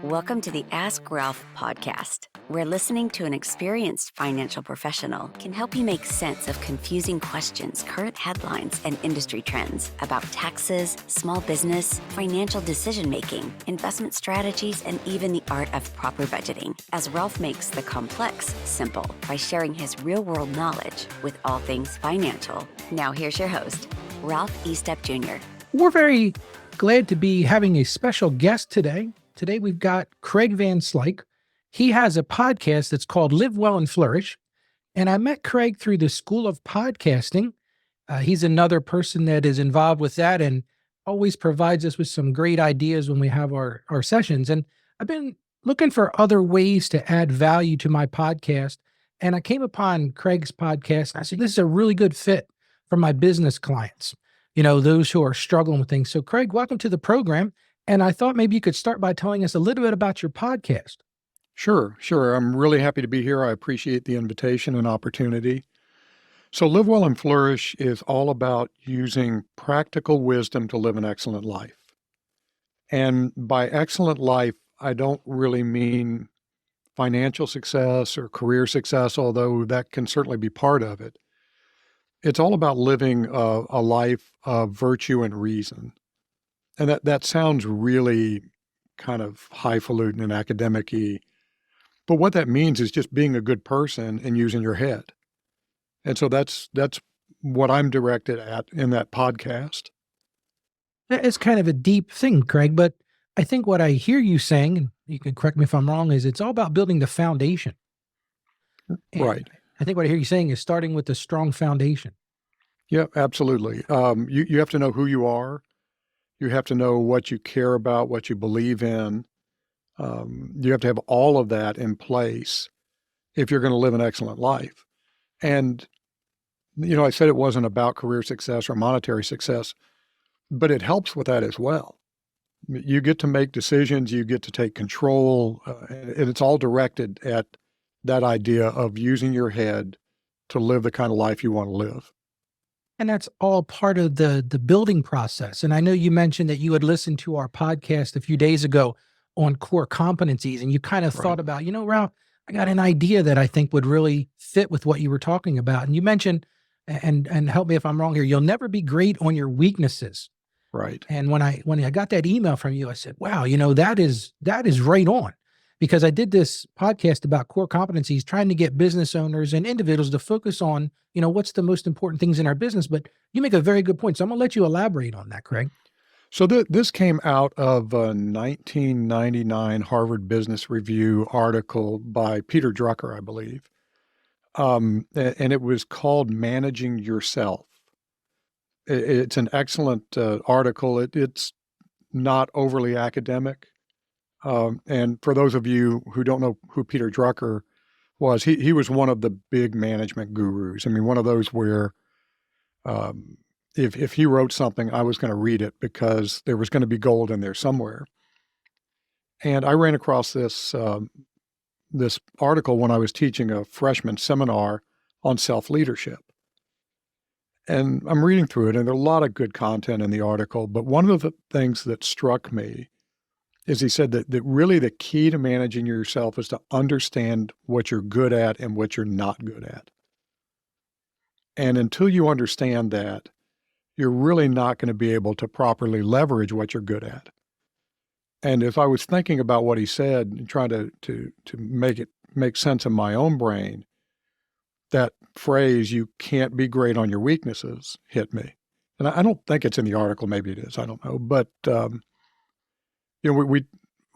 Welcome to the Ask Ralph podcast, where listening to an experienced financial professional can help you make sense of confusing questions, current headlines, and industry trends about taxes, small business, financial decision-making, investment strategies, and even the art of proper budgeting, as Ralph makes the complex simple by sharing his real-world knowledge with all things financial. Now here's your host, Ralph Estep Jr. We're very glad to be having a special guest today. Today we've got Craig Van Slyke. He has a podcast that's called Live Well and Flourish. And I met Craig through the School of Podcasting. He's another person that is involved with that and always provides us with some great ideas when we have our sessions. And I've been looking for other ways to add value to my podcast. And I came upon Craig's podcast. And I said, this is a really good fit for my business clients, those who are struggling with things. So Craig, welcome to the program. And I thought maybe you could start by telling us a little bit about your podcast. Sure. I'm really happy to be here. I appreciate the invitation and opportunity. So Live Well and Flourish is all about using practical wisdom to live an excellent life. And by excellent life, I don't really mean financial success or career success, although that can certainly be part of it. It's all about living a life of virtue and reason. And that sounds really kind of highfalutin and academic-y, but what that means is just being a good person and using your head. And so that's what I'm directed at in that podcast. It's kind of a deep thing, Craig, but I think what I hear you saying, and you can correct me if I'm wrong, is it's all about building the foundation. And Right. I think what I hear you saying is starting with a strong foundation. Yeah, absolutely. You have to know who you are. You have to know what you care about, what you believe in. You have to have all of that in place if you're going to live an excellent life. And, I said it wasn't about career success or monetary success, but it helps with that as well. You get to make decisions, you get to take control, and it's all directed at that idea of using your head to live the kind of life you want to live. And that's all part of the building process. And I know you mentioned that you had listened to our podcast a few days ago on core competencies, and you kind of Right. thought about, Ralph, I got an idea that I think would really fit with what you were talking about. And you mentioned, and help me if I'm wrong here, you'll never be great on your weaknesses. Right. And when I got that email from you, I said, wow, that is right on. Because I did this podcast about core competencies, trying to get business owners and individuals to focus on, what's the most important things in our business. But you make a very good point. So I'm going to let you elaborate on that, Craig. So this came out of a 1999 Harvard Business Review article by Peter Drucker, I believe. And it was called Managing Yourself. It's an excellent article. It's not overly academic. And for those of you who don't know who Peter Drucker was, he was one of the big management gurus. I mean, one of those where if he wrote something, I was going to read it because there was going to be gold in there somewhere. And I ran across this article when I was teaching a freshman seminar on self-leadership. And I'm reading through it, and there's a lot of good content in the article. But one of the things that struck me is he said that really the key to managing yourself is to understand what you're good at and what you're not good at. And until you understand that, you're really not going to be able to properly leverage what you're good at. And if I was thinking about what he said and trying to make it make sense in my own brain, that phrase, you can't be great on your weaknesses, hit me. And I don't think it's in the article. Maybe it is. I don't know. But,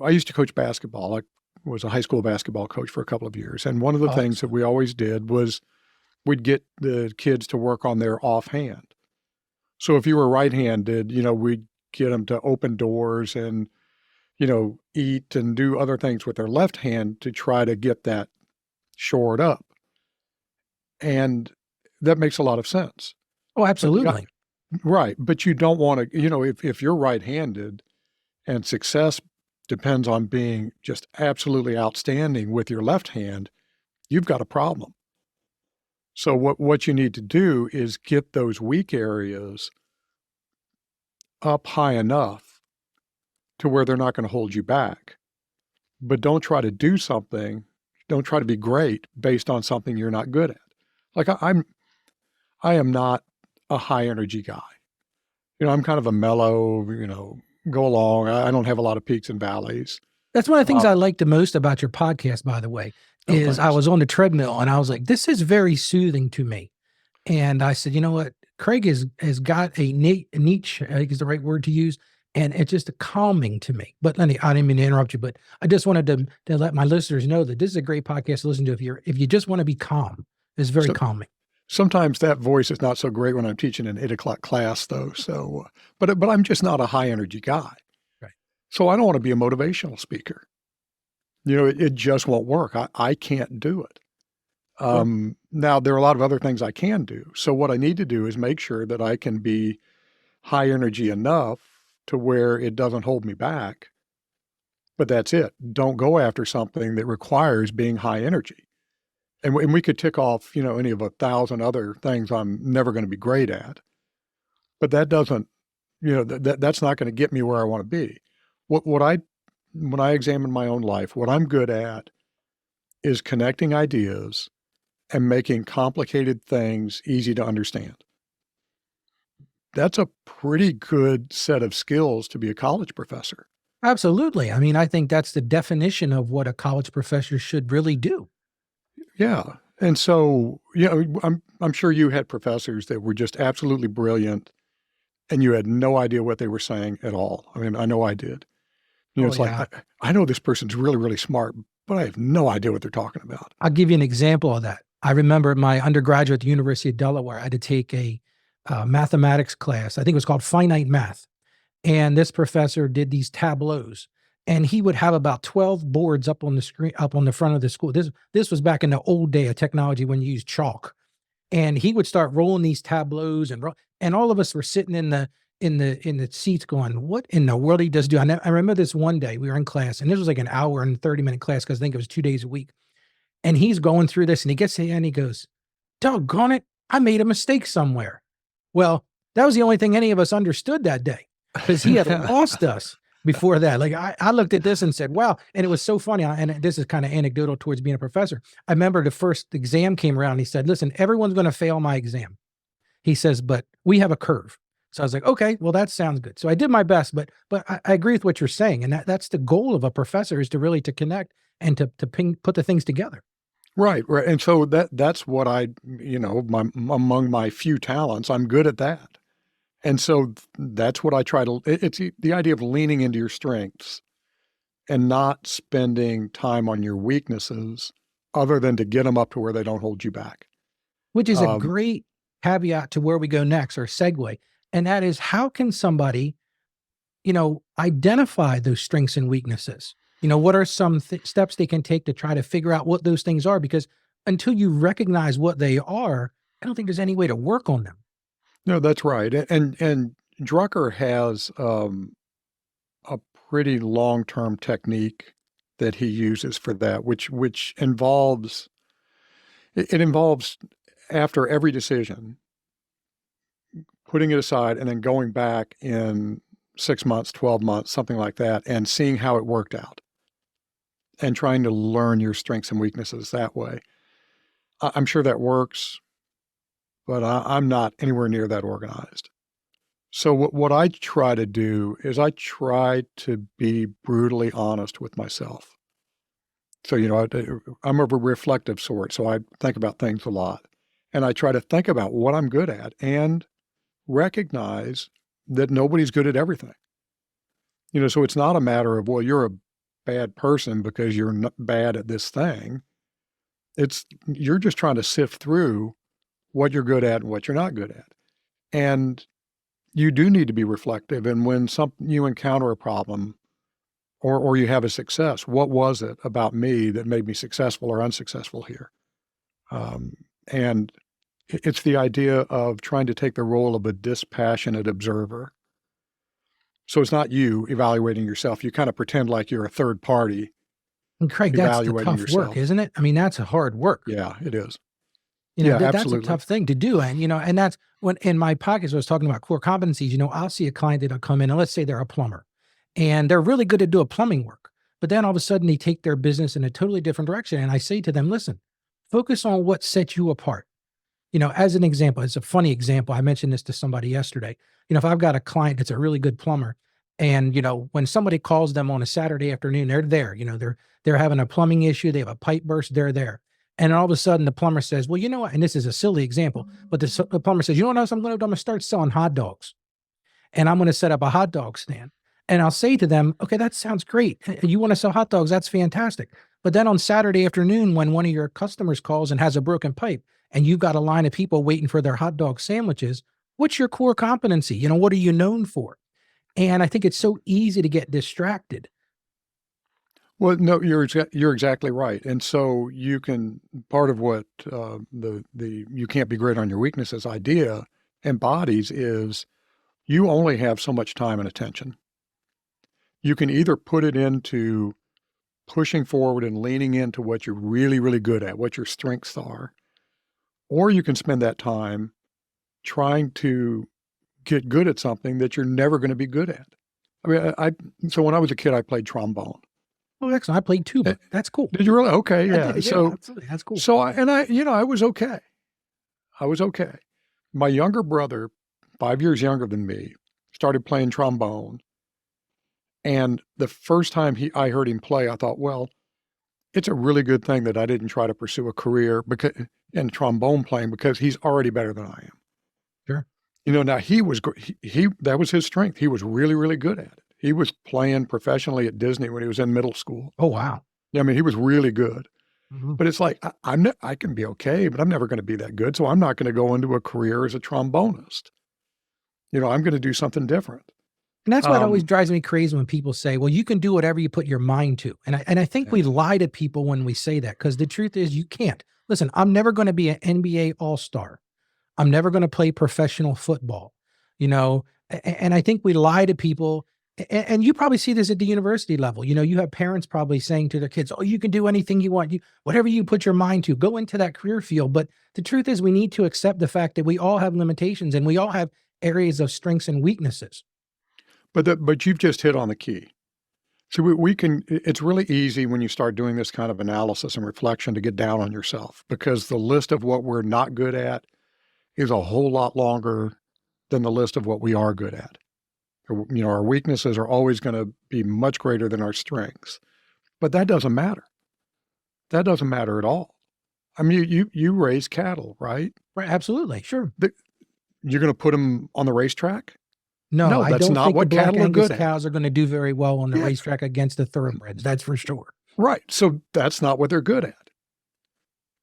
I used to coach basketball. I was a high school basketball coach for a couple of years. And one of the things that we always did was we'd get the kids to work on their offhand. So if you were right-handed, we'd get them to open doors and, eat and do other things with their left hand to try to get that shored up. And that makes a lot of sense. Oh, absolutely. Right. But you don't want to, if you're right-handed and success depends on being just absolutely outstanding with your left hand, you've got a problem. So what you need to do is get those weak areas up high enough to where they're not going to hold you back. but don't try to do something. Don't try to be great based on something you're not good at. Like I am not a high energy guy. I'm kind of a mellow, go along. I don't have a lot of peaks and valleys. That's one of the things I like the most about your podcast, by the way, is I was on the treadmill and I was like, this is very soothing to me. And I said, you know what? Craig has got a niche, I think is the right word to use. And it's just calming to me. But I didn't mean to interrupt you, but I just wanted to let my listeners know that this is a great podcast to listen to if you just want to be calm. It's very calming. Sometimes that voice is not so great when I'm teaching an 8 o'clock class, though. So, but I'm just not a high energy guy. Right. So I don't want to be a motivational speaker. It just won't work. I can't do it. Now there are a lot of other things I can do. So what I need to do is make sure that I can be high energy enough to where it doesn't hold me back. But that's it. Don't go after something that requires being high energy. And we could tick off, any of 1,000 other things I'm never going to be great at. But that doesn't, that's not going to get me where I want to be. When I examine my own life, what I'm good at is connecting ideas and making complicated things easy to understand. That's a pretty good set of skills to be a college professor. Absolutely. I mean, I think that's the definition of what a college professor should really do. Yeah. And so, I'm sure you had professors that were just absolutely brilliant and you had no idea what they were saying at all. I mean, I know I did. Like, I know this person's really, really smart, but I have no idea what they're talking about. I'll give you an example of that. I remember my undergraduate at the University of Delaware, I had to take a mathematics class. I think it was called finite math. And this professor did these tableaus. And he would have about 12 boards up on the screen, up on the front of the school. This was back in the old day of technology when you used chalk. And he would start rolling these tableaus and all of us were sitting in the seats going, what in the world he does do? I remember this one day we were in class and this was like an hour and 30-minute class because I think it was 2 days a week. And he's going through this and he gets to the end and he goes, doggone it, I made a mistake somewhere. Well, that was the only thing any of us understood that day because he had lost us. Before that, like I looked at this and said, wow. And it was so funny. And this is kind of anecdotal towards being a professor. I remember the first exam came around. And he said, listen, everyone's going to fail my exam. He says, but we have a curve. So I was like, okay, well, that sounds good. So I did my best, but I agree with what you're saying. And that's the goal of a professor is to really to connect and to put the things together. Right. And so that's what among my few talents, I'm good at that. And so that's what I try to, it's the idea of leaning into your strengths and not spending time on your weaknesses other than to get them up to where they don't hold you back. Which is a great caveat to where we go next or segue. And that is how can somebody, identify those strengths and weaknesses? What are some steps they can take to try to figure out what those things are? Because until you recognize what they are, I don't think there's any way to work on them. No, that's right. And Drucker has a pretty long-term technique that he uses for that, which involves after every decision, putting it aside and then going back in 6 months, 12 months, something like that, and seeing how it worked out and trying to learn your strengths and weaknesses that way. I'm sure that works, but I'm not anywhere near that organized. So what I try to do is I try to be brutally honest with myself. So, I'm of a reflective sort, so I think about things a lot. And I try to think about what I'm good at and recognize that nobody's good at everything. So it's not a matter of, well, you're a bad person because you're not bad at this thing. You're just trying to sift through what you're good at and what you're not good at. And you do need to be reflective. And when you encounter a problem or you have a success, what was it about me that made me successful or unsuccessful here? And it's the idea of trying to take the role of a dispassionate observer. So it's not you evaluating yourself. You kind of pretend like you're a third party. And Craig, that's the tough work, isn't it? I mean, that's a hard work. Yeah, it is. That's absolutely. a tough thing to do. And, and that's when in my podcast, I was talking about core competencies, I'll see a client that'll come in and let's say they're a plumber and they're really good at doing plumbing work, but then all of a sudden they take their business in a totally different direction. And I say to them, listen, focus on what sets you apart. As an example, it's a funny example. I mentioned this to somebody yesterday. If I've got a client that's a really good plumber, and when somebody calls them on a Saturday afternoon, they're there. They're having a plumbing issue, they have a pipe burst, they're there. And all of a sudden the plumber says, well, you know what? And this is a silly example, but the plumber says, you know what else I'm going to do? I'm going to start selling hot dogs, and I'm going to set up a hot dog stand. And I'll say to them, okay, that sounds great. You want to sell hot dogs? That's fantastic. But then on Saturday afternoon, when one of your customers calls and has a broken pipe, and you've got a line of people waiting for their hot dog sandwiches, what's your core competency? What are you known for? And I think it's so easy to get distracted. Well, no, you're exactly right. And so you can, part of what the you can't be great on your weaknesses idea embodies is you only have so much time and attention. You can either put it into pushing forward and leaning into what you're really, really good at, what your strengths are, or you can spend that time trying to get good at something that you're never going to be good at. I mean, so when I was a kid, I played trombone. Oh, excellent. I played tuba. That's cool. Did you really? Okay, yeah. Yeah, So absolutely. That's cool. So I was okay. I was okay. My younger brother, 5 years younger than me, started playing trombone. And the first time I heard him play, I thought, well, it's a really good thing that I didn't try to pursue a career in trombone playing because he's already better than I am. Sure. Now he was that was his strength. He was really, really good at it. He was playing professionally at Disney when he was in middle school. Oh, wow. Yeah, I mean, he was really good. Mhm. But it's like, I can be okay, but I'm never going to be that good. So I'm not going to go into a career as a trombonist. I'm going to do something different. And that's what always drives me crazy when people say, well, you can do whatever you put your mind to. And I think we lie to people when we say that, because the truth is you can't. Listen, I'm never going to be an NBA all-star. I'm never going to play professional football, and I think we lie to people. And you probably see this at the university level. You have parents probably saying to their kids, oh, you can do anything you want. Whatever you put your mind to, go into that career field. But the truth is we need to accept the fact that we all have limitations and we all have areas of strengths and weaknesses. But you've just hit on the key. So it's really easy when you start doing this kind of analysis and reflection to get down on yourself, because the list of what we're not good at is a whole lot longer than the list of what we are good at. Our weaknesses are always going to be much greater than our strengths, but that doesn't matter. That doesn't matter at all. I mean, you raise cattle, right? Right. Absolutely. Sure. You're going to put them on the racetrack? No, I that's don't not think what the black cattle are Angus good at. cows are going to do very well on the racetrack against the thoroughbreds. That's for sure. Right. So that's not what they're good at.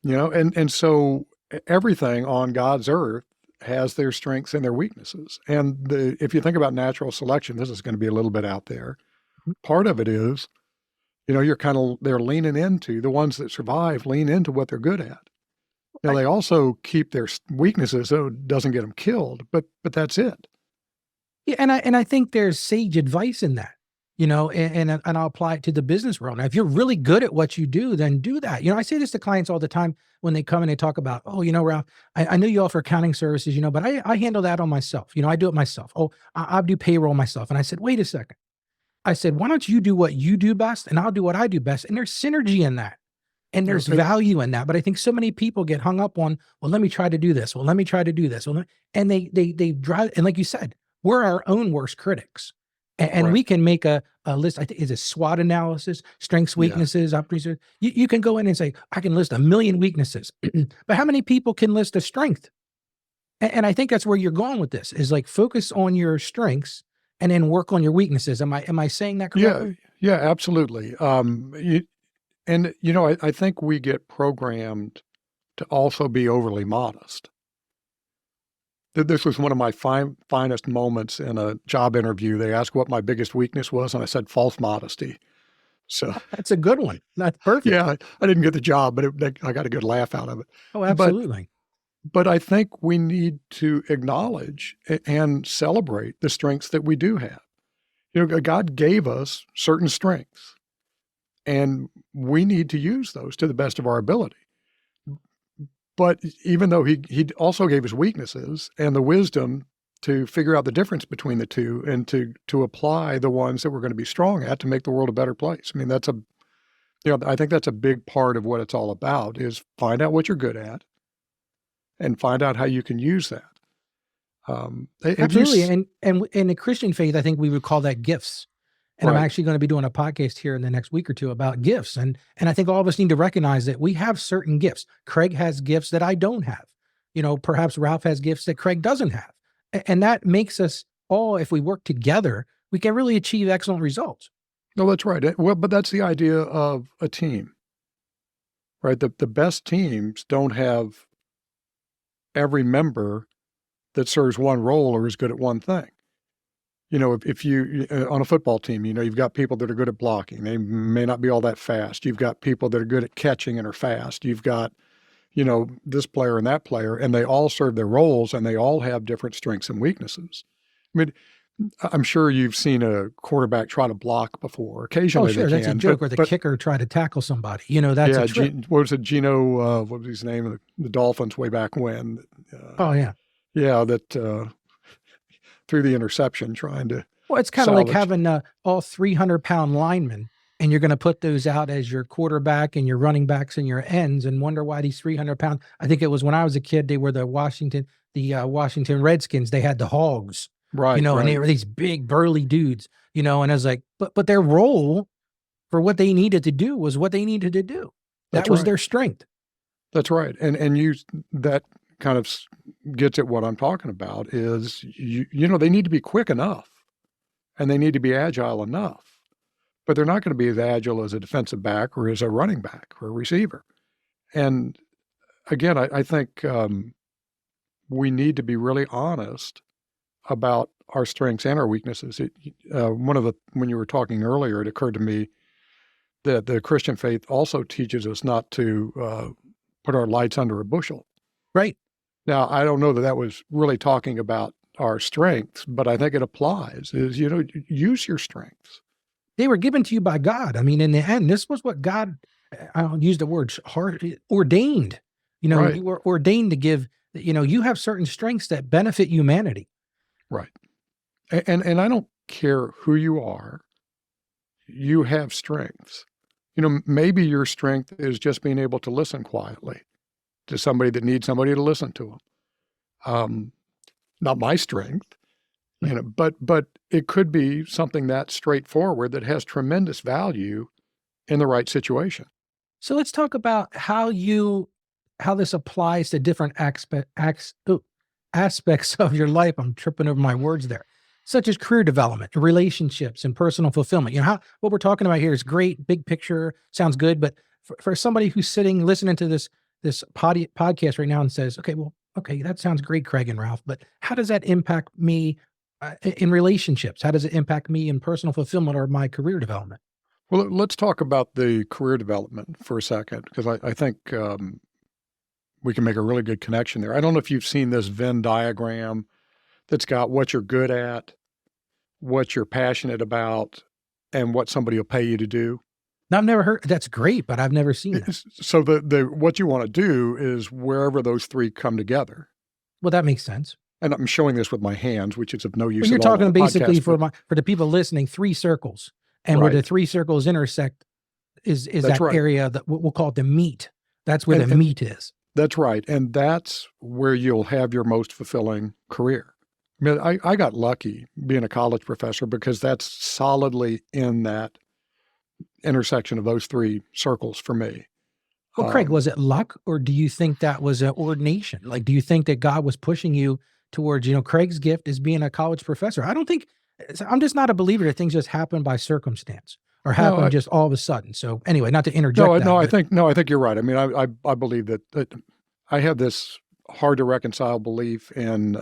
And so everything on God's earth has their strengths and their weaknesses. And if you think about natural selection, this is going to be a little bit out there. Part of it is, they're leaning into the ones that survive, lean into what they're good at. Now they also keep their weaknesses so it doesn't get them killed, but that's it. Yeah, and I think there's sage advice in that, and I'll apply it to the business world. Now, if you're really good at what you do, then do that. I say this to clients all the time when they come and they talk about, oh, Ralph, I know you offer accounting services, but I handle that on myself. I do it myself. Oh, I do payroll myself. And I said, wait a second. I said, why don't you do what you do best and I'll do what I do best? And there's synergy in that. And there's value in that. But I think so many people get hung up on, well, let me try to do this. Well, let me try to do this. And they drive. And like you said, we're our own worst critics. And we can make a list. I think is a SWOT analysis, strengths, weaknesses, opportunities. You can go in and say, I can list 1 million weaknesses, but how many people can list a strength? And I think that's where you're going with this, is like focus on your strengths and then work on your weaknesses. Am I saying that correctly? Yeah, absolutely. I think we get programmed to also be overly modest. This was one of my finest moments in a job interview. They asked what my biggest weakness was, and I said false modesty. So that's a good one. That's perfect. Yeah, I didn't get the job, but I got a good laugh out of it. Oh, absolutely. But I think we need to acknowledge and celebrate the strengths that we do have. God gave us certain strengths, and we need to use those to the best of our ability. But even though he also gave us weaknesses and the wisdom to figure out the difference between the two and to apply the ones that we're going to be strong at to make the world a better place. I mean, I think that's a big part of what it's all about, is find out what you're good at and find out how you can use that. Absolutely. And in the Christian faith, I think we would call that gifts. And I'm Right. actually going to be doing a podcast here in the next week or two about gifts. And I think all of us need to recognize that we have certain gifts. Craig has gifts that I don't have. Perhaps Ralph has gifts that Craig doesn't have. And that makes us all, if we work together, we can really achieve excellent results. No, that's right. Well, but that's the idea of a team, right? The best teams don't have every member that serves one role or is good at one thing. If you, on a football team, you've got people that are good at blocking. They may not be all that fast. You've got people that are good at catching and are fast. You've got, this player and that player, and they all serve their roles and they all have different strengths and weaknesses. I mean, I'm sure you've seen a quarterback try to block before. Occasionally sure. they That's a can. joke. Or the kicker try to tackle somebody. That's a trick. What was it? Gino, what was his name? The Dolphins way back when. Oh, yeah. Yeah, that threw the interception trying to Well, it's kind of like salvage. having all 300-pound linemen, and you're going to put those out as your quarterback and your running backs and your ends and wonder why these 300-pound. I think it was when I was a kid, they were the Washington Redskins. They had the Hogs, Right, and they right. were these big burly dudes, and I was like, but their role for what they needed to do was what they needed to do. That That's was right. their strength. That's right. And that kind of gets at what I'm talking about is, they need to be quick enough and they need to be agile enough, but they're not going to be as agile as a defensive back or as a running back or a receiver. And again, I think we need to be really honest about our strengths and our weaknesses. When you were talking earlier, it occurred to me that the Christian faith also teaches us not to put our lights under a bushel. Right. Now, I don't know that was really talking about our strengths, but I think it applies, is, use your strengths. They were given to you by God. I mean, in the end, this was what God, I don't use the word ordained. Right. You were ordained to give, you have certain strengths that benefit humanity. Right. And I don't care who you are, you have strengths. Maybe your strength is just being able to listen quietly to somebody that needs somebody to listen to them. Not my strength, but it could be something that straightforward that has tremendous value in the right situation. So let's talk about how this applies to different aspects of your life. I'm tripping over my words there, such as career development, relationships, and personal fulfillment. What we're talking about here is great, big picture, sounds good. But for somebody who's sitting, listening to this podcast right now and says, okay, that sounds great, Craig and Ralph, but how does that impact me in relationships? How does it impact me in personal fulfillment or my career development? Well, let's talk about the career development for a second, because I think we can make a really good connection there. I don't know if you've seen this Venn diagram that's got what you're good at, what you're passionate about, and what somebody will pay you to do. Now, I've never heard. That's great, but I've never seen that. So what you want to do is wherever those three come together. Well, that makes sense. And I'm showing this with my hands, which is of no use Well, you're at all on talking the basically podcast, for the people listening, 3 circles, and where Right. the 3 circles intersect is That's that right. area that we'll call it the meat. That's where the meat is. That's right. And that's where you'll have your most fulfilling career. I mean, I got lucky being a college professor because that's solidly in that intersection of those 3 circles for me. Well, Craig, was it luck, or do you think that was an ordination? Like, do you think that God was pushing you towards, Craig's gift is being a college professor? I'm just not a believer that things just happen by circumstance or happen just all of a sudden. So anyway, not to interject. I think you're right. I mean, I believe that I have this hard to reconcile belief in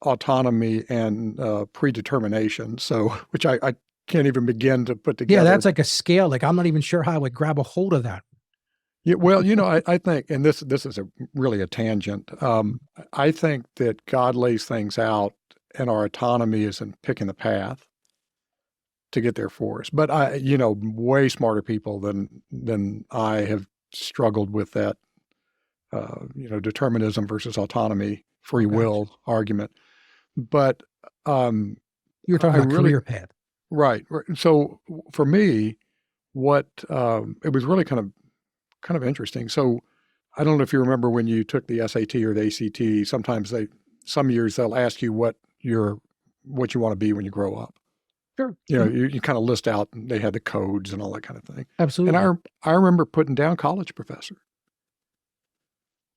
autonomy and predetermination. So, which I can't even begin to put together. Yeah, that's like a scale. Like, I'm not even sure how I would grab a hold of that. Yeah, well, I think, and this is really a tangent. I think that God lays things out, and our autonomy is in picking the path to get there for us. But way smarter people than I have struggled with that determinism versus autonomy, free Gotcha. will argument. But You're talking I about really, career path. right. So for me, what it was really kind of interesting. So I don't know if you remember when you took the SAT or the ACT. Sometimes some years they'll ask you what you want to be when you grow up. Sure. You kind of list out, and they had the codes and all that kind of thing. Absolutely. And I remember putting down college professor.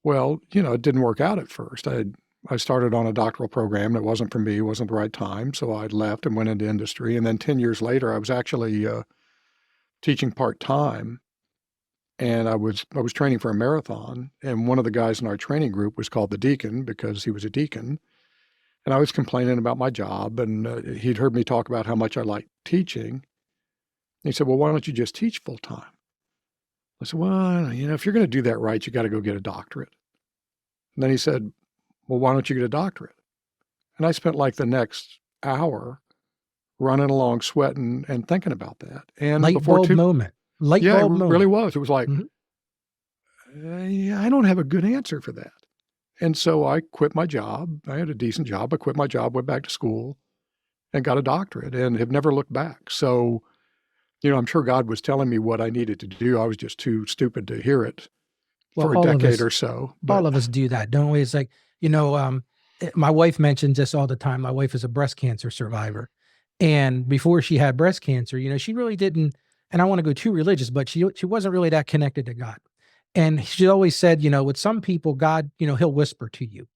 Well, it didn't work out at first. I started on a doctoral program that wasn't for me, wasn't the right time. So I left and went into industry. And then 10 years later, I was actually teaching part-time, and I was training for a marathon. And one of the guys in our training group was called the deacon because he was a deacon. And I was complaining about my job, and he'd heard me talk about how much I liked teaching. And he said, well, why don't you just teach full-time? I said, well, if you're going to do that right, you got to go get a doctorate. And then he said, well, why don't you get a doctorate? And I spent like the next hour running along, sweating and thinking about that. And Light bulb moment. Light yeah, bulb it moment. really was. It was like, Mhm. I don't have a good answer for that. And so I quit my job. I had a decent job. I quit my job, went back to school and got a doctorate and have never looked back. So, I'm sure God was telling me what I needed to do. I was just too stupid to hear it Well, for a all of decade us- or so. All of us do that, don't we? It's like, my wife mentions this all the time. My wife is a breast cancer survivor. And before she had breast cancer, she really didn't, and I don't want to go too religious, but she wasn't really that connected to God. And she always said, with some people, God, he'll whisper to you.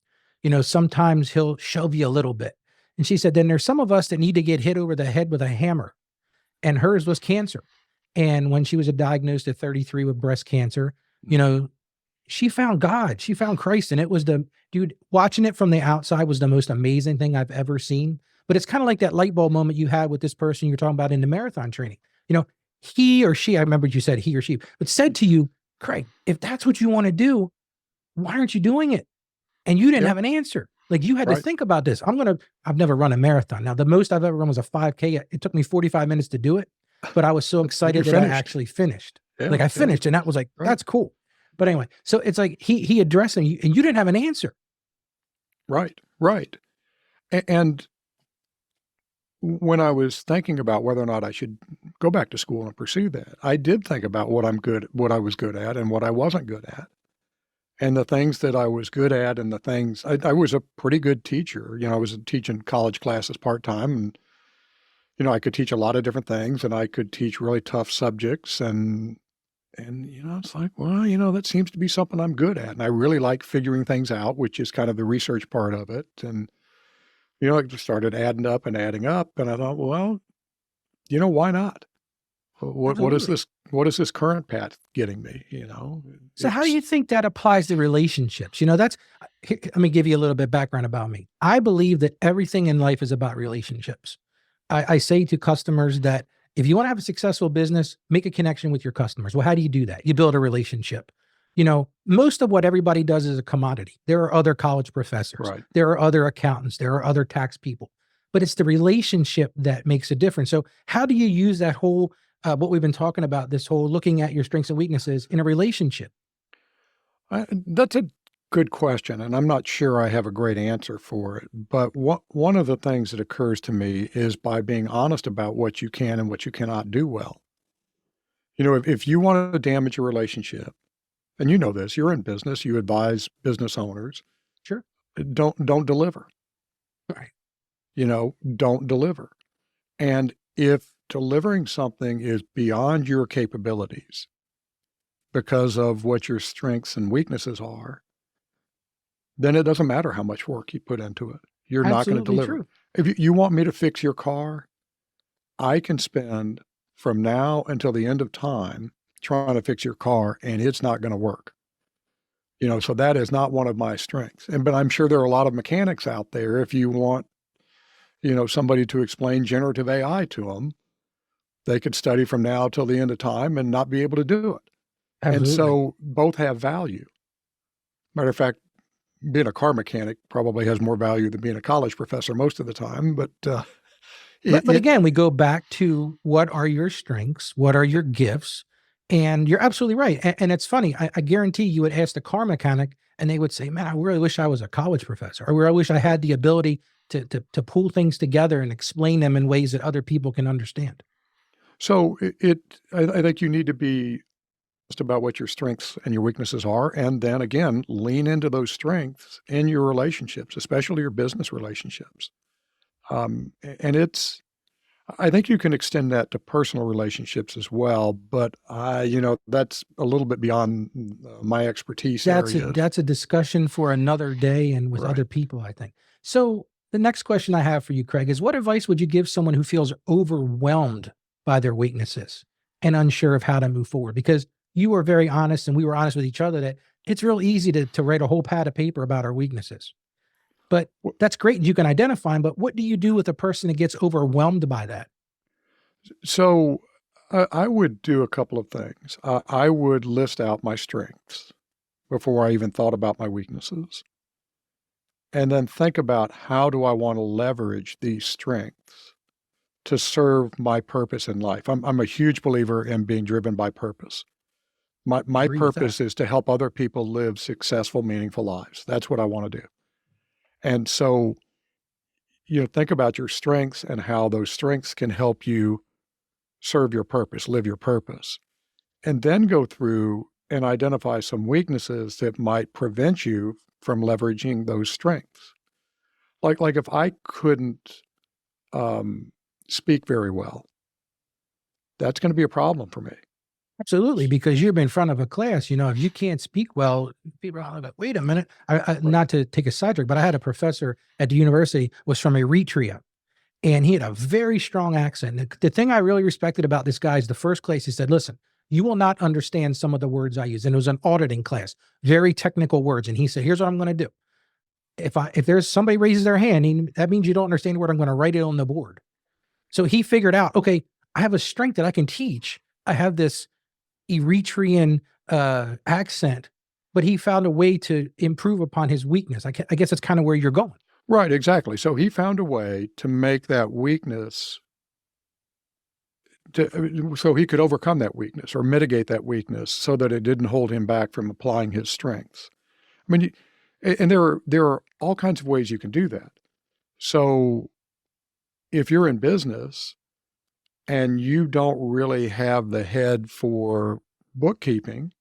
Sometimes he'll shove you a little bit. And she said, then there's some of us that need to get hit over the head with a hammer. And hers was cancer. And when she was diagnosed at 33 with breast cancer, she found God, she found Christ. And it was watching it from the outside was the most amazing thing I've ever seen. But it's kind of like that light bulb moment you had with this person you're talking about in the marathon training. He or she, I remember you said he or she, but said to you, Craig, if that's what you want to do, why aren't you doing it? And you didn't Yep. have an answer. Like you had to Right. think about this. I've never run a marathon. Now, the most I've ever run was a 5K. It took me 45 minutes to do it, but I was so excited that I finished. actually finished. Yeah, Like I yeah. finished and that was like, Right. that's cool. But anyway, so it's like he addressing you and you didn't have an answer. Right. And when I was thinking about whether or not I should go back to school and pursue that, I did think about what I was good at and what I wasn't good at. And the things that I was good at and the things I was a pretty good teacher. I was teaching college classes part-time, and I could teach a lot of different things, and I could teach really tough subjects, and it's like, well, that seems to be something I'm good at. And I really like figuring things out, which is kind of the research part of it. And it just started adding up, and I thought, well, why not? What is Absolutely. this current path getting me? So how do you think that applies to relationships? Let me give you a little bit of background about me. I believe that everything in life is about relationships. I say to customers that if you want to have a successful business, make a connection with your customers. Well, how do you do that? You build a relationship. Most of what everybody does is a commodity. There are other college professors. Right. There are other accountants. There are other tax people. But it's the relationship that makes a difference. So how do you use that whole, what we've been talking about, this whole looking at your strengths and weaknesses in a relationship? That's a good question, and I'm not sure I have a great answer for it. But one of the things that occurs to me is by being honest about what you can and what you cannot do well. If you want to damage a relationship, and this, you're in business, you advise business owners, Sure. don't deliver. Right. Don't deliver. And if delivering something is beyond your capabilities because of what your strengths and weaknesses are, then it doesn't matter how much work you put into it. You're not going to Absolutely deliver. true. If you want me to fix your car, I can spend from now until the end of time trying to fix your car, and it's not going to work. So that is not one of my strengths. But I'm sure there are a lot of mechanics out there. If you want, somebody to explain generative AI to them, they could study from now till the end of time and not be able to do it. And Absolutely. so both have value. Matter of fact, being a car mechanic probably has more value than being a college professor most of the time. But But again, we go back to what are your strengths? What are your gifts? And you're absolutely right. And it's funny. I guarantee you would ask the car mechanic and they would say, man, I really wish I was a college professor, or I wish I had the ability to pull things together and explain them in ways that other people can understand. So I think you need to be just about what your strengths and your weaknesses are. And then again, lean into those strengths in your relationships, especially your business relationships. And I think you can extend that to personal relationships as well, but that's a little bit beyond my expertise area. That's a discussion for another day and with Right. other people, I think. So the next question I have for you, Craig, is what advice would you give someone who feels overwhelmed by their weaknesses and unsure of how to move forward? Because you were very honest and we were honest with each other that it's real easy to write a whole pad of paper about our weaknesses. But W- that's great. You can identify them, but what do you do with a person that gets overwhelmed by that? So I would do a couple of things. I would list out my strengths before I even thought about my weaknesses. And then think about how do I want to leverage these strengths to serve my purpose in life. I'm a huge believer in being driven by purpose. My Agree with that. purpose is to help other people live successful, meaningful lives. That's what I want to do. And so, think about your strengths and how those strengths can help you serve your purpose, live your purpose. And then go through and identify some weaknesses that might prevent you from leveraging those strengths. Like if I couldn't speak very well, that's going to be a problem for me. Absolutely, because you're in front of a class, if you can't speak well, people are like, wait a minute. Right. Not to take a sidetrack, but I had a professor at the university was from Eritrea, and he had a very strong accent. The thing I really respected about this guy is the first class, he said, listen, you will not understand some of the words I use. And it was an auditing class, very technical words. And he said, here's what I'm going to do. If there's somebody raises their hand, that means you don't understand the word. I'm going to write it on the board. So he figured out, okay, I have a strength that I can teach. I have this Eritrean accent, but he found a way to improve upon his weakness. I guess that's kind of where you're going. Right, exactly. So he found a way to make that weakness so he could overcome that weakness or mitigate that weakness so that it didn't hold him back from applying his strengths. I mean, and there are all kinds of ways you can do that. So if you're in business and you don't really have the head for bookkeeping,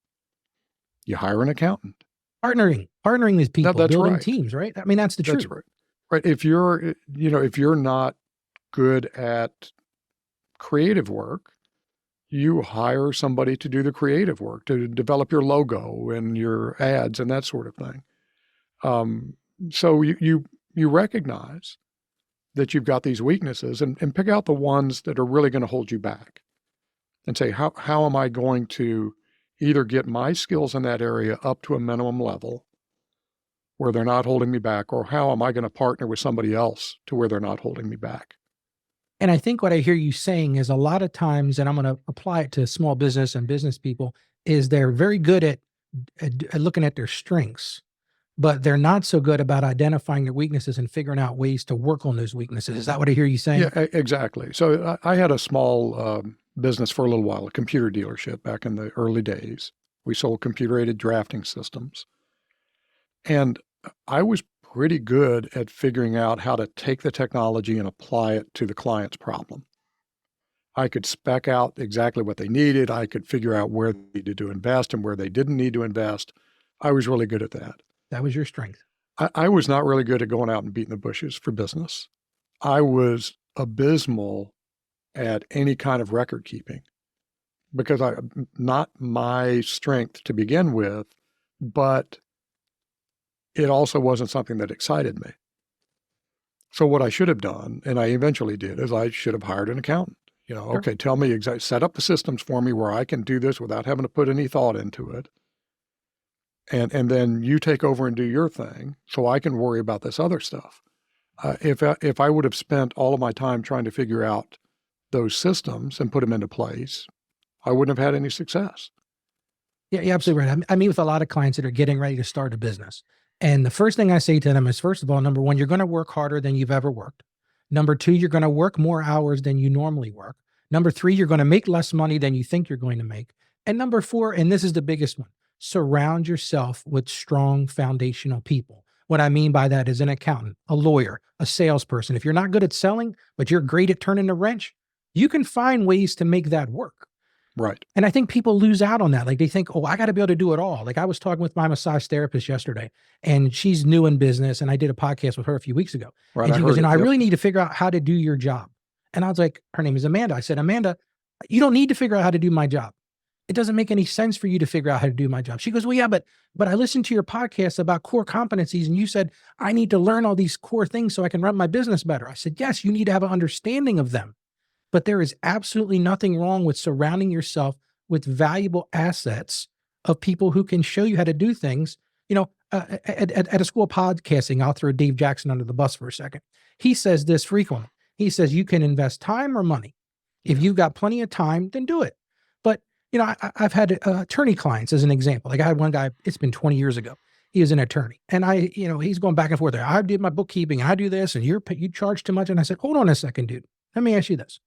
you hire an accountant. Partnering with No, people, that's building right. teams, right? I mean, that's the That's truth. right. Right. If you're not good at creative work, you hire somebody to do the creative work, to develop your logo and your ads and that sort of thing. So you recognize that you've got these weaknesses and pick out the ones that are really going to hold you back and say, how am I going to either get my skills in that area up to a minimum level where they're not holding me back, or how am I going to partner with somebody else to where they're not holding me back? And I think what I hear you saying is a lot of times, and I'm going to apply it to small business and business people, is they're very good at looking at their strengths, but they're not so good about identifying their weaknesses and figuring out ways to work on those weaknesses. Is that what I hear you saying? Yeah, exactly. So I had a small business for a little while, a computer dealership back in the early days. We sold computer-aided drafting systems. And I was pretty good at figuring out how to take the technology and apply it to the client's problem. I could spec out exactly what they needed. I could figure out where they needed to invest and where they didn't need to invest. I was really good at that. That was your strength. I was not really good at going out and beating the bushes for business. I was abysmal at any kind of record keeping because not my strength to begin with, but it also wasn't something that excited me. So what I should have done, and I eventually did, is I should have hired an accountant. Sure. Okay, tell me exactly, set up the systems for me where I can do this without having to put any thought into it. And then you take over and do your thing so I can worry about this other stuff. If I would have spent all of my time trying to figure out those systems and put them into place, I wouldn't have had any success. Yeah, you're absolutely right. I meet with a lot of clients that are getting ready to start a business. And the first thing I say to them is, first of all, number one, you're going to work harder than you've ever worked. Number two, you're going to work more hours than you normally work. Number three, you're going to make less money than you think you're going to make. And number 4, and this is the biggest one, surround yourself with strong foundational people. What I mean by that is an accountant, a lawyer, a salesperson. If you're not good at selling, but you're great at turning the wrench, you can find ways to make that work. Right. And I think people lose out on that. Like they think, oh, I got to be able to do it all. Like I was talking with my massage therapist yesterday, and she's new in business. And I did a podcast with her a few weeks ago. Right. And she goes, I Yep. really need to figure out how to do your job. And I was like, her name is Amanda. I said, Amanda, you don't need to figure out how to do my job. It doesn't make any sense for you to figure out how to do my job. She goes, well, yeah, but I listened to your podcast about core competencies, and you said, I need to learn all these core things so I can run my business better. I said, yes, you need to have an understanding of them. But there is absolutely nothing wrong with surrounding yourself with valuable assets of people who can show you how to do things. At a school of podcasting, I'll throw Dave Jackson under the bus for a second. He says this frequently. He says, you can invest time or money. If you've got plenty of time, then do it. But, I've had attorney clients as an example. Like I had one guy, it's been 20 years ago. He was an attorney, and he's going back and forth there. I did my bookkeeping, I do this, and you charge too much. And I said, hold on a second, dude. Let me ask you this.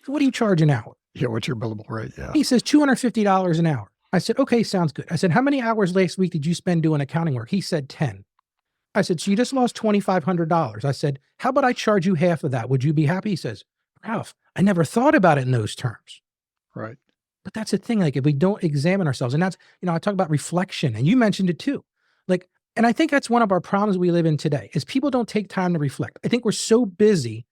What do you charge an hour? Yeah. What's your billable rate? Yeah. He says $250 an hour. I said, okay, sounds good. I said, how many hours last week did you spend doing accounting work? He said 10. I said, so you just lost $2,500. I said, how about I charge you half of that? Would you be happy? He says, Ralph, I never thought about it in those terms. Right. But that's the thing. Like if we don't examine ourselves, and that's, I talk about reflection, and you mentioned it too. Like, and I think that's one of our problems we live in today is people don't take time to reflect. I think we're so busy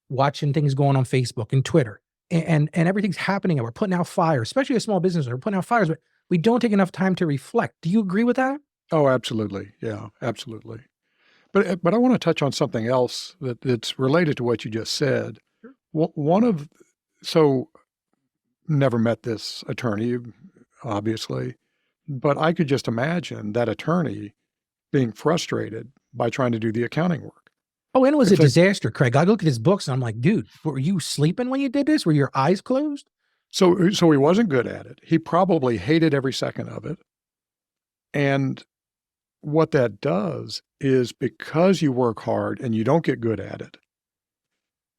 watching things going on Facebook and Twitter, and everything's happening, and we're putting out fires, especially as small businesses, we're putting out fires, but we don't take enough time to reflect. Do you agree with that? Oh, absolutely. Yeah, absolutely. But I want to touch on something else that's related to what you just said. So never met this attorney, obviously, but I could just imagine that attorney being frustrated by trying to do the accounting work. Oh, and it was a disaster, Craig. I look at his books and I'm like, dude, were you sleeping when you did this? Were your eyes closed? So he wasn't good at it. He probably hated every second of it. And what that does is because you work hard and you don't get good at it,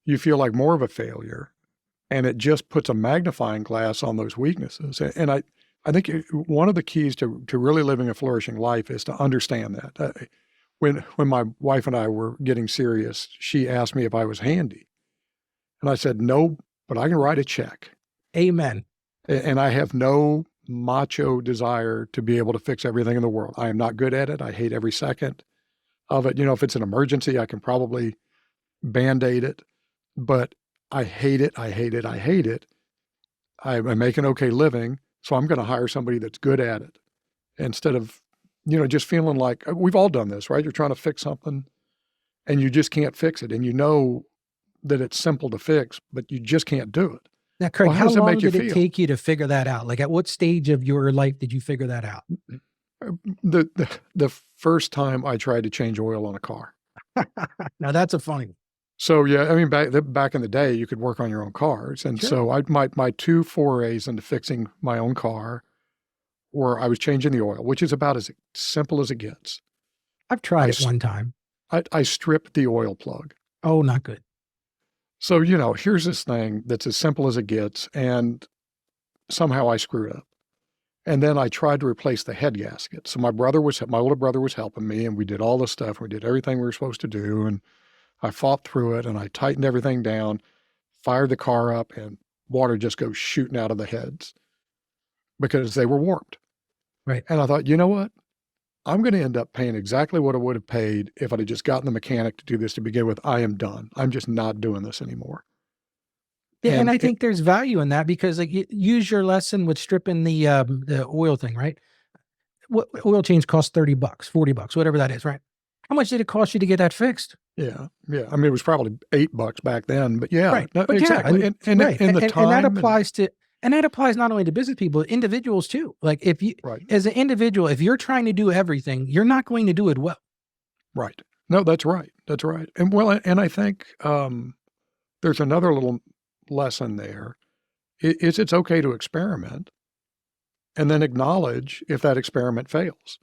you feel like more of a failure, and it just puts a magnifying glass on those weaknesses. And I think one of the keys to really living a flourishing life is to understand that. When my wife and I were getting serious, she asked me if I was handy. And I said, no, but I can write a check. Amen. And I have no macho desire to be able to fix everything in the world. I am not good at it. I hate every second of it. If it's an emergency, I can probably Band-Aid it, but I hate it. I hate it. I hate it. I make an okay living, so I'm going to hire somebody that's good at it instead of, just feeling like we've all done this, right? You're trying to fix something and you just can't fix it. And you know that it's simple to fix, but you just can't do it. Now, Craig, Well, how does it long make you did it feel? take you to figure that out? Like at what stage of your life did you figure that out? The first time I tried to change oil on a car. Now that's a funny one. So yeah, I mean, back in the day, you could work on your own cars. And Sure. so my 2 forays into fixing my own car where I was changing the oil, which is about as simple as it gets. I've tried I it one time. I stripped the oil plug. Oh, not good. So, here's this thing that's as simple as it gets, and somehow I screwed up. And then I tried to replace the head gasket. So my older brother was helping me, and we did all this stuff. We did everything we were supposed to do, and I fought through it, and I tightened everything down, fired the car up, and water just goes shooting out of the heads because they were warped. Right. And I thought, you know what? I'm going to end up paying exactly what I would have paid if I'd have just gotten the mechanic to do this to begin with. I am done. I'm just not doing this anymore. Yeah, and I it- think there's value in that because like use your lesson with stripping the oil thing, right? What oil change costs $30, $40, whatever that is, right? How much did it cost you to get that fixed? Yeah. Yeah. I mean, it was probably $8 back then, but yeah, Right. no, But yeah, exactly. I mean, and right. the time. And that applies not only to business people, individuals too. Like if you, Right. as an individual, if you're trying to do everything, you're not going to do it well. Right. No, that's right. That's right. And I think there's another little lesson there. It's okay to experiment and then acknowledge if that experiment fails.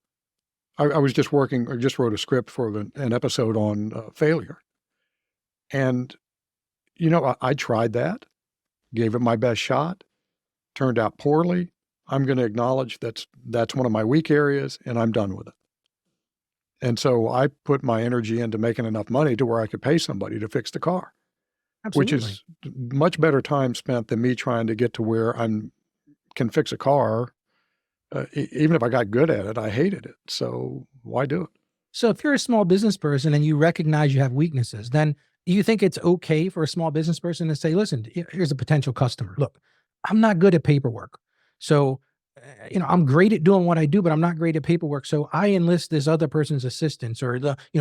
I was just wrote a script for an episode on failure. And, I tried that, gave it my best shot, turned out poorly. I'm going to acknowledge that's one of my weak areas, and I'm done with it. And so I put my energy into making enough money to where I could pay somebody to fix the car, which Absolutely. is much better time spent than me trying to get to where can fix a car. Even if I got good at it, I hated it. So why do it? So if you're a small business person and you recognize you have weaknesses, then you think it's okay for a small business person to say, listen, here's a potential customer. Look, I'm not good at paperwork. So, I'm great at doing what I do, but I'm not great at paperwork. So I enlist this other person's assistance or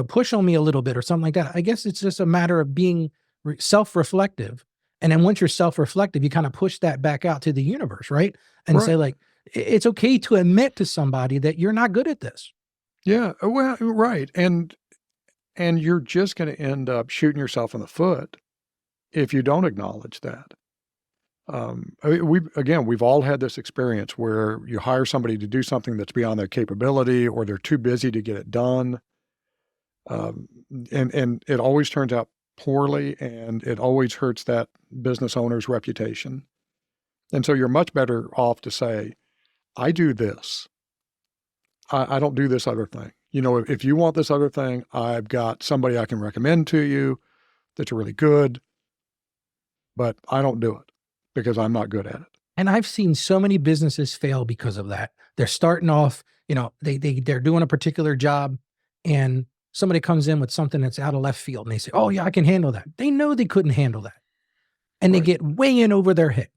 push on me a little bit or something like that. I guess it's just a matter of being self-reflective. And then once you're self-reflective, you kind of push that back out to the universe, right? And say Right. like, it's okay to admit to somebody that you're not good at this. Yeah. Well, right. And you're just going to end up shooting yourself in the foot if you don't acknowledge that. We've all had this experience where you hire somebody to do something that's beyond their capability, or they're too busy to get it done. Um, and it always turns out poorly, and it always hurts that business owner's reputation. And so you're much better off to say, I do this. I don't do this other thing. If you want this other thing, I've got somebody I can recommend to you that's really good, but I don't do it because I'm not good at it. And I've seen so many businesses fail because of that. They're starting off, they're doing a particular job and somebody comes in with something that's out of left field and they say, "Oh yeah, I can handle that." They know they couldn't handle that. And they Right. get way in over their head.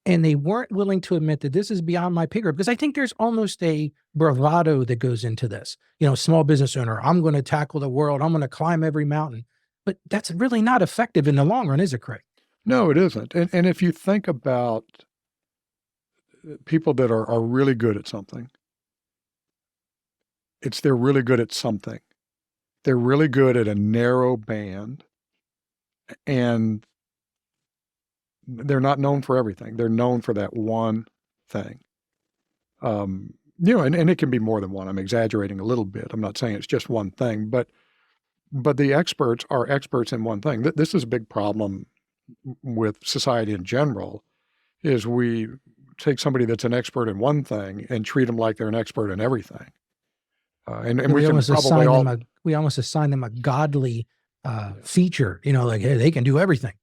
And they weren't willing to admit that this is beyond my pay grade, because I think there's almost a bravado that goes into this. Small business owner, I'm going to tackle the world. I'm going to climb every mountain. But that's really not effective in the long run, is it, Craig? No, it isn't. And if you think about people that are really good at something, they're really good at something. They're really good at a narrow band, and they're not known for everything. They're known for that one thing. And it can be more than one. I'm exaggerating a little bit. I'm not saying it's just one thing, but the experts are experts in one thing. This is a big problem with society in general, is we take somebody that's an expert in one thing and treat them like they're an expert in everything. And we can probably all we almost assign them a godly feature, like, hey, they can do everything.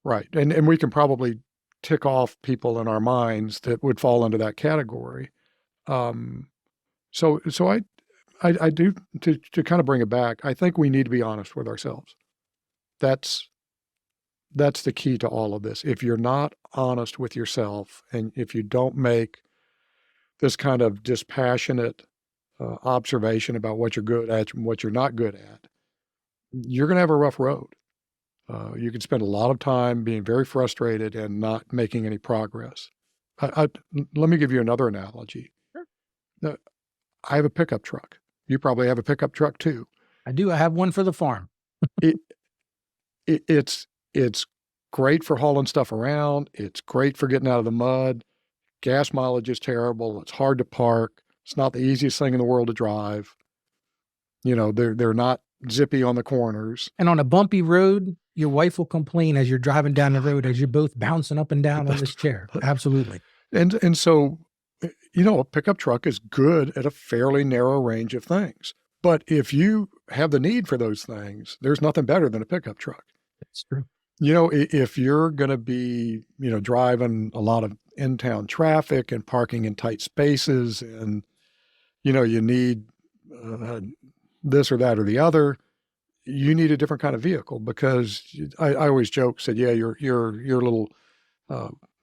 right, and we can probably tick off people in our minds that would fall into that category. Um, so I do, to kind of bring it back. I think we need to be honest with ourselves. That's the key to all of this. If you're not honest with yourself, and if you don't make this kind of dispassionate observation about what you're good at and what you're not good at, you're going to have a rough road. You can spend a lot of time being very frustrated and not making any progress. Let me give you another analogy. Sure. I have a pickup truck. You probably have a pickup truck too. I do. I have one for the farm. It, it's great for hauling stuff around. It's great for getting out of the mud. Gas mileage is terrible. It's hard to park. It's not the easiest thing in the world to drive. They're not zippy on the corners. And on a bumpy road, your wife will complain as you're driving down the road as you're both bouncing up and down on this chair. Absolutely. And so, a pickup truck is good at a fairly narrow range of things. But if you have the need for those things, there's nothing better than a pickup truck. That's true. If you're going to be, driving a lot of in-town traffic and parking in tight spaces, and, you need this or that or the other, you need a different kind of vehicle, because I always said, yeah, your little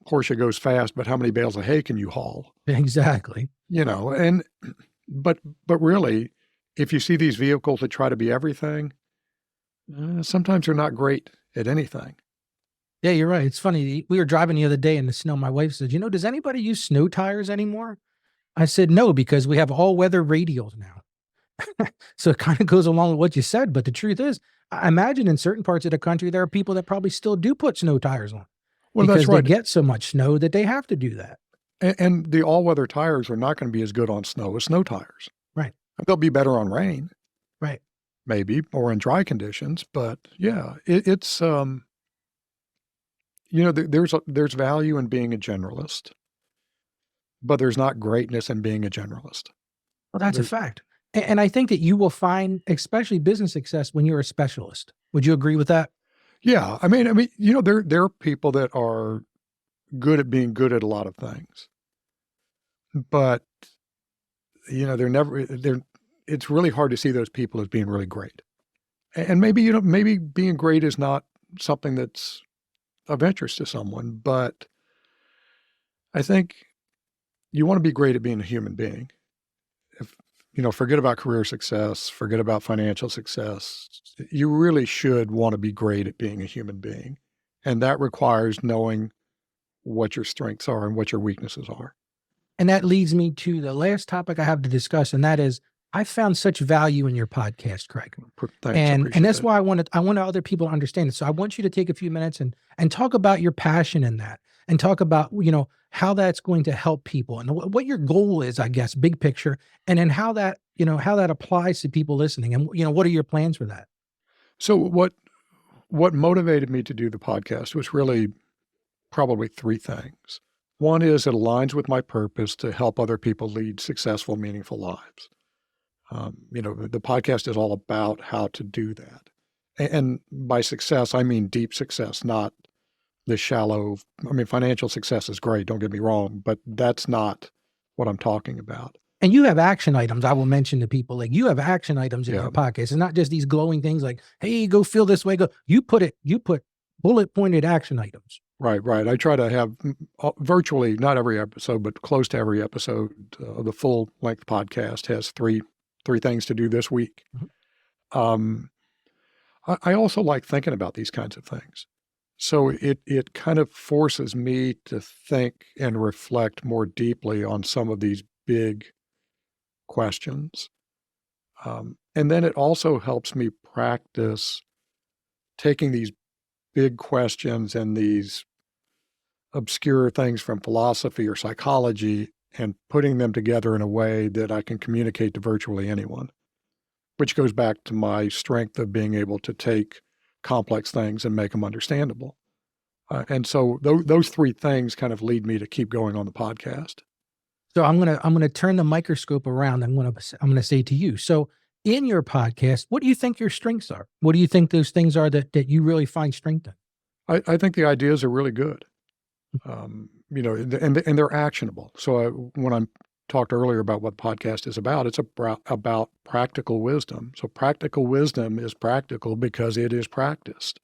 Porsche goes fast, but how many bales of hay can you haul? Exactly. But really, if you see these vehicles that try to be everything, sometimes they're not great at anything. Yeah, you're right. It's funny. We were driving the other day in the snow. My wife said, does anybody use snow tires anymore? I said, no, because we have all weather radials now. So it kind of goes along with what you said. But the truth is, I imagine in certain parts of the country, there are people that probably still do put snow tires on. Well, because that's right. they get so much snow that they have to do that. And the all-weather tires are not going to be as good on snow as snow tires. Right. They'll be better on rain. Right. Maybe, or in dry conditions. But yeah, it's, there's value in being a generalist. but there's not greatness in being a generalist. Well, that's a There's, fact. And I think that you will find, especially business success, when you're a specialist. Would you agree with that? yeah, there are people that are good at being good at a lot of things, but it's really hard to see those people as being really great. And maybe being great is not something that's of interest to someone, but I think you want to be great at being a human being. If, forget about career success, forget about financial success. You really should want to be great at being a human being. And that requires knowing what your strengths are and what your weaknesses are. And that leads me to the last topic I have to discuss, and that is I found such value in your podcast, Craig. Thanks, And appreciate that's that. why I want other people to understand it. So I want you to take a few minutes and talk about your passion in that, and talk about, how that's going to help people and what your goal is, I guess, big picture, and then how that, how that applies to people listening, and what are your plans for that? So what motivated me to do the podcast was really probably three things. One is it aligns with my purpose to help other people lead successful, meaningful lives. The podcast is all about how to do that. And by success, I mean deep success, not the shallow. Financial success is great, don't get me wrong, but that's not what I'm talking about. And you have action items. I will mention to people, like, you have action items in Yeah. your podcast. It's not just these glowing things like, hey, go feel this way. You put bullet pointed action items. Right. I try to have virtually, not every episode, but close to every episode of the full length podcast has three things to do this week. Mm-hmm. I also like thinking about these kinds of things. So it kind of forces me to think and reflect more deeply on some of these big questions. And then it also helps me practice taking these big questions and these obscure things from philosophy or psychology and putting them together in a way that I can communicate to virtually anyone, which goes back to my strength of being able to take complex things and make them understandable. And so those three things kind of lead me to keep going on the podcast. So I'm gonna turn the microscope around. I'm gonna say to you. So in your podcast, what do you think your strengths are? What do you think those things are that you really find strength in? I think the ideas are really good, and they're actionable. So when I talked earlier about what podcast is about, it's about practical wisdom. So practical wisdom is practical because it is practiced.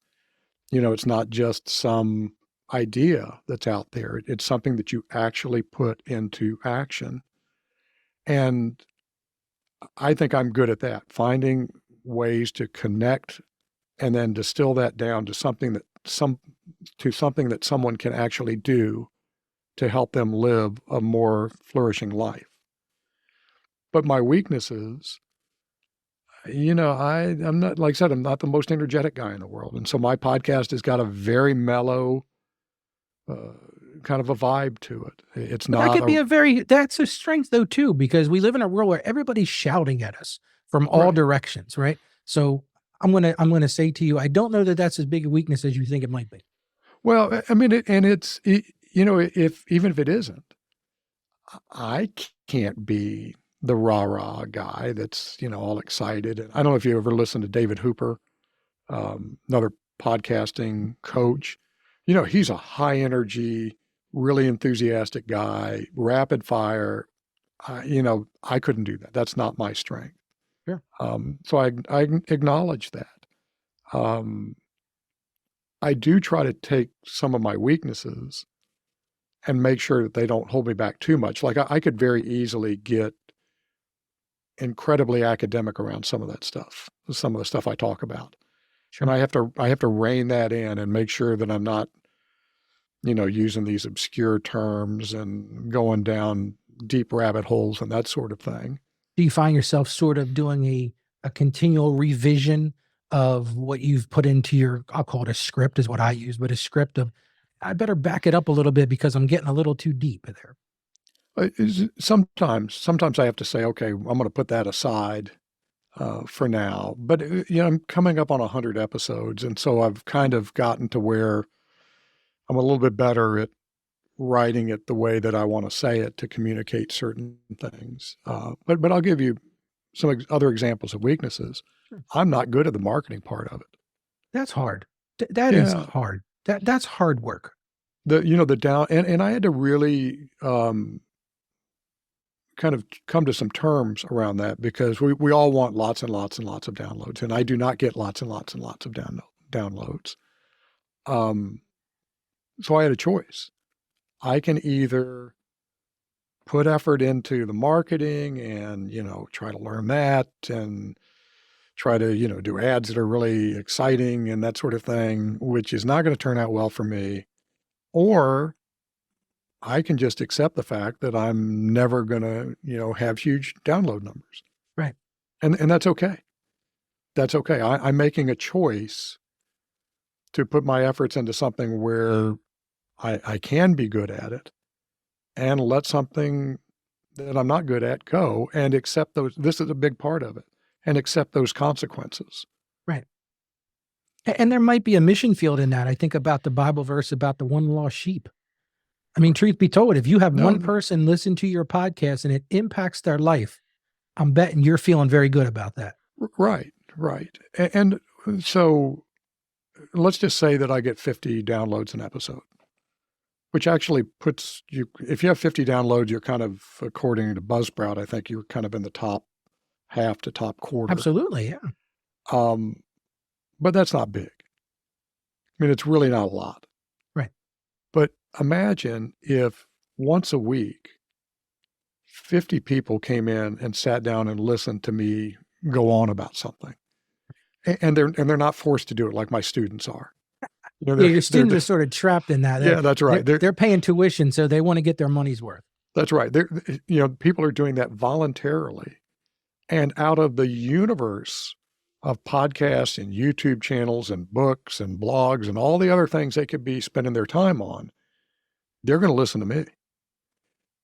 It's not just some idea that's out there. It's something that you actually put into action. And I think I'm good at that, finding ways to connect and then distill that down to something that someone can actually do to help them live a more flourishing life. But my weaknesses, I'm not, like I said, I'm not the most energetic guy in the world. And so my podcast has got a very mellow kind of a vibe to it. It's But that not could be that's a strength though too, because we live in a world where everybody's shouting at us from all right. directions, right? So I'm gonna say to you, I don't know that that's as big a weakness as you think it might be. Well, if even if it isn't, I can't be the rah-rah guy that's, all excited. And I don't know if you ever listened to David Hooper, another podcasting coach. He's a high energy, really enthusiastic guy, rapid fire. I couldn't do that. That's not my strength. Sure. So I acknowledge that. I do try to take some of my weaknesses and make sure that they don't hold me back too much. Like I could very easily get incredibly academic around some of that stuff, some of the stuff I talk about. Sure. And I have to rein that in and make sure that I'm not, using these obscure terms and going down deep rabbit holes and that sort of thing. Do you find yourself sort of doing a continual revision of what you've put into your, I'll call it a script is what I use, but a script of, I better back it up a little bit because I'm getting a little too deep there. Sometimes I have to say, okay, I'm going to put that aside for now. But I'm coming up on 100 episodes, and so I've kind of gotten to where I'm a little bit better at writing it the way that I want to say it to communicate certain things. But I'll give you some other examples of weaknesses. Sure. I'm not good at the marketing part of it. That's hard. That is hard. That's hard work. And I had to really kind of come to some terms around that, because we all want lots and lots and lots of downloads, and I do not get lots and lots and lots of downloads. So I had a choice. I can either put effort into the marketing and, try to learn that and try to, do ads that are really exciting and that sort of thing, which is not going to turn out well for me. Or I can just accept the fact that I'm never going to, have huge download numbers. Right. And that's okay. That's okay. I'm making a choice to put my efforts into something where I can be good at it, and let something that I'm not good at go, and accept those. This is a big part of it, and accept those consequences. Right. And there might be a mission field in that. I think about the Bible verse about the one lost sheep. I mean, truth be told, if you have one person listen to your podcast and it impacts their life, I'm betting you're feeling very good about that. Right. And so let's just say that I get 50 downloads an episode, which actually puts you, if you have 50 downloads, you're kind of, according to Buzzsprout, I think you're kind of in the top half to top quarter. Absolutely, yeah. But that's not big. I mean, it's really not a lot. Right. But imagine if once a week, 50 people came in and sat down and listened to me go on about something. And they're not forced to do it like my students are. Your students are sort of trapped in that. Yeah, that's right. They're paying tuition, so they want to get their money's worth. That's right. People are doing that voluntarily. And out of the universe of podcasts and YouTube channels and books and blogs and all the other things they could be spending their time on, they're going to listen to me.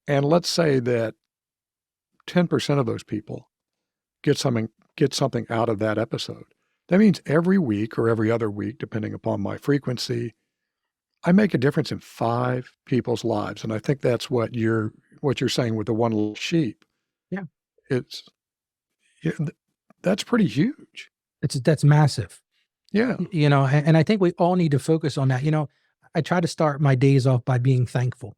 And let's say that 10% of those people get something out of that episode. That means every week or every other week, depending upon my frequency, I make a difference in 5 people's lives. And I think that's what you're saying with the one little sheep. Yeah. That's pretty huge. That's massive. Yeah. And I think we all need to focus on that. I try to start my days off by being thankful.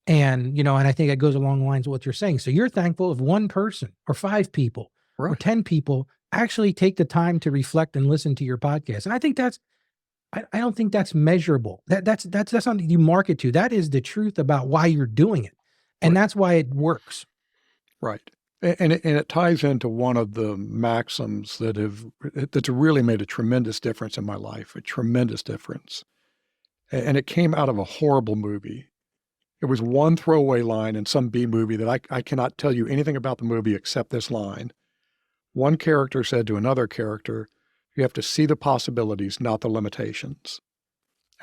And, and I think it goes along the lines of what you're saying. So you're thankful if one person or 5 people or 10 people actually take the time to reflect and listen to your podcast. And I think I don't think that's measurable. That's something you market to. That is the truth about why you're doing it. And that's why it works. Right. And it ties into one of the maxims that's really made a tremendous difference in my life, a tremendous difference. And it came out of a horrible movie. It was one throwaway line in some B movie that I cannot tell you anything about the movie except this line. One character said to another character, "You have to see the possibilities, not the limitations."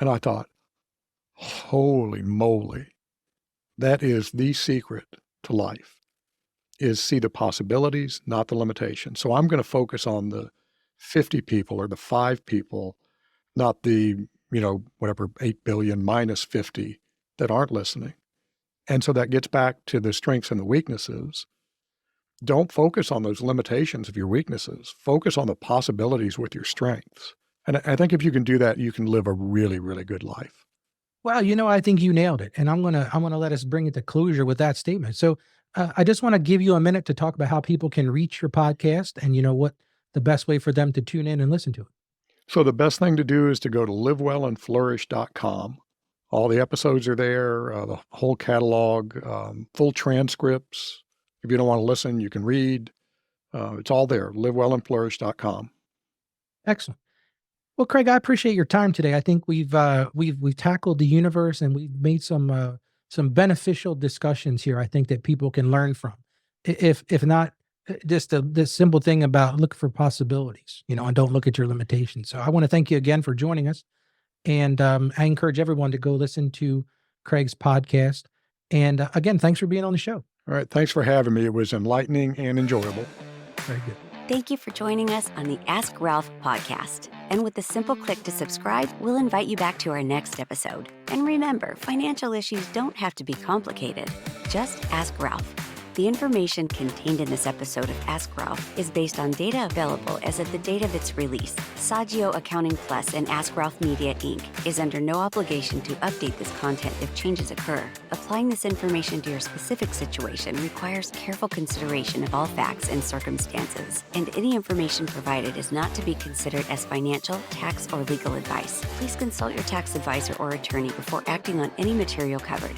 And I thought, holy moly, that is the secret to life, is see the possibilities, not the limitations. So I'm going to focus on the 50 people or the 5 people, not the, 8 billion minus 50 that aren't listening. And so that gets back to the strengths and the weaknesses. Don't focus on those limitations of your weaknesses. Focus on the possibilities with your strengths. And I think if you can do that, you can live a really, really good life. Well, I think you nailed it. And I'm going to let us bring it to closure with that statement. So I just want to give you a minute to talk about how people can reach your podcast and, what the best way for them to tune in and listen to it. So the best thing to do is to go to livewellandflourish.com. All the episodes are there, the whole catalog, full transcripts. If you don't want to listen, you can read. It's all there, livewellandflourish.com. Excellent. Well, Craig, I appreciate your time today. I think we've tackled the universe and we've made some beneficial discussions here. I think that people can learn from. If not, just this simple thing about look for possibilities, and don't look at your limitations. So I want to thank you again for joining us. And I encourage everyone to go listen to Craig's podcast. And again, thanks for being on the show. All right. Thanks for having me. It was enlightening and enjoyable. Very good. Thank you for joining us on the Ask Ralph podcast. And with a simple click to subscribe, we'll invite you back to our next episode. And remember, financial issues don't have to be complicated. Just ask Ralph. The information contained in this episode of Ask Ralph is based on data available as of the date of its release. Saggio Accounting Plus and Ask Ralph Media, Inc. is under no obligation to update this content if changes occur. Applying this information to your specific situation requires careful consideration of all facts and circumstances, and any information provided is not to be considered as financial, tax, or legal advice. Please consult your tax advisor or attorney before acting on any material covered.